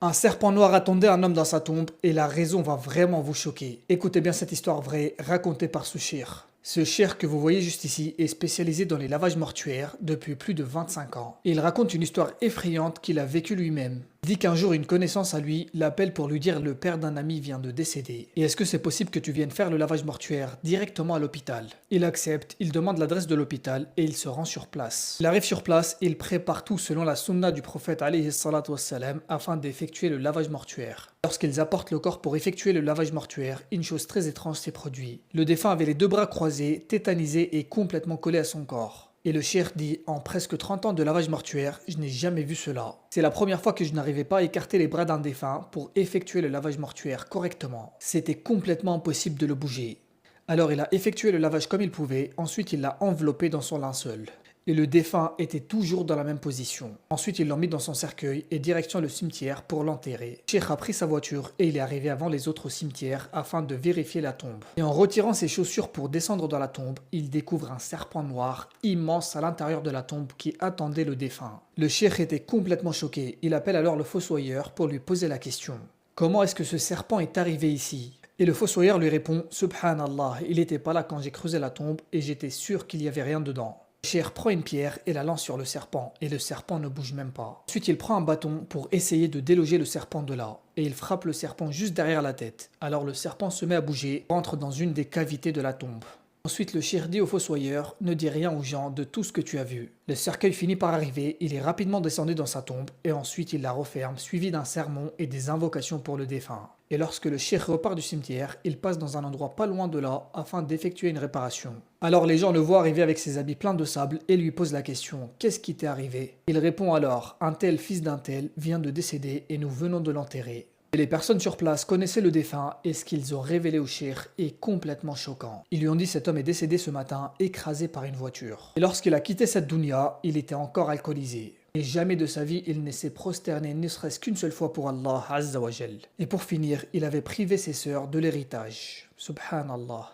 Un serpent noir attendait un homme dans sa tombe et la raison va vraiment vous choquer. Écoutez bien cette histoire vraie racontée par ce cheikh. Ce cheikh que vous voyez juste ici est spécialisé dans les lavages mortuaires depuis plus de 25 ans. Et il raconte une histoire effrayante qu'il a vécue lui-même. Il dit qu'un jour une connaissance à lui l'appelle pour lui dire le père d'un ami vient de décéder. Et est-ce que c'est possible que tu viennes faire le lavage mortuaire directement à l'hôpital? Il accepte, il demande l'adresse de l'hôpital et il se rend sur place. Il arrive sur place et il prépare tout selon la sunna du prophète alayhi salatu wassalam afin d'effectuer le lavage mortuaire. Lorsqu'ils apportent le corps pour effectuer le lavage mortuaire, une chose très étrange s'est produite. Le défunt avait les deux bras croisés, tétanisé et complètement collé à son corps. Et le cheikh dit, en presque 30 ans de lavage mortuaire, je n'ai jamais vu cela. C'est la première fois que je n'arrivais pas à écarter les bras d'un défunt pour effectuer le lavage mortuaire correctement. C'était complètement impossible de le bouger. Alors il a effectué le lavage comme il pouvait, ensuite il l'a enveloppé dans son linceul. Et le défunt était toujours dans la même position. Ensuite, ils l'ont mis dans son cercueil et direction le cimetière pour l'enterrer. Cheikh a pris sa voiture et il est arrivé avant les autres cimetières afin de vérifier la tombe. Et en retirant ses chaussures pour descendre dans la tombe, il découvre un serpent noir immense à l'intérieur de la tombe qui attendait le défunt. Le cheikh était complètement choqué. Il appelle alors le fossoyeur pour lui poser la question. Comment est-ce que ce serpent est arrivé ici? Et le fossoyeur lui répond, Subhanallah, il n'était pas là quand j'ai creusé la tombe et j'étais sûr qu'il n'y avait rien dedans. Le cheikh prend une pierre et la lance sur le serpent, et le serpent ne bouge même pas. Ensuite, il prend un bâton pour essayer de déloger le serpent de là, et il frappe le serpent juste derrière la tête. Alors le serpent se met à bouger, rentre dans une des cavités de la tombe. Ensuite, le cheikh dit au fossoyeur, ne dis rien aux gens de tout ce que tu as vu. Le cercueil finit par arriver, il est rapidement descendu dans sa tombe, et ensuite il la referme, suivi d'un sermon et des invocations pour le défunt. Et lorsque le cheikh repart du cimetière, il passe dans un endroit pas loin de là, afin d'effectuer une réparation. Alors les gens le voient arriver avec ses habits pleins de sable, et lui posent la question, qu'est-ce qui t'est arrivé? Il répond alors, un tel fils d'un tel vient de décéder, et nous venons de l'enterrer. Et les personnes sur place connaissaient le défunt et ce qu'ils ont révélé au cheikh est complètement choquant. Ils lui ont dit cet homme est décédé ce matin, écrasé par une voiture. Et lorsqu'il a quitté cette dunya, il était encore alcoolisé. Et jamais de sa vie il ne s'est prosterné ne serait-ce qu'une seule fois pour Allah Azza wa Jal. Et pour finir, il avait privé ses sœurs de l'héritage. Subhanallah.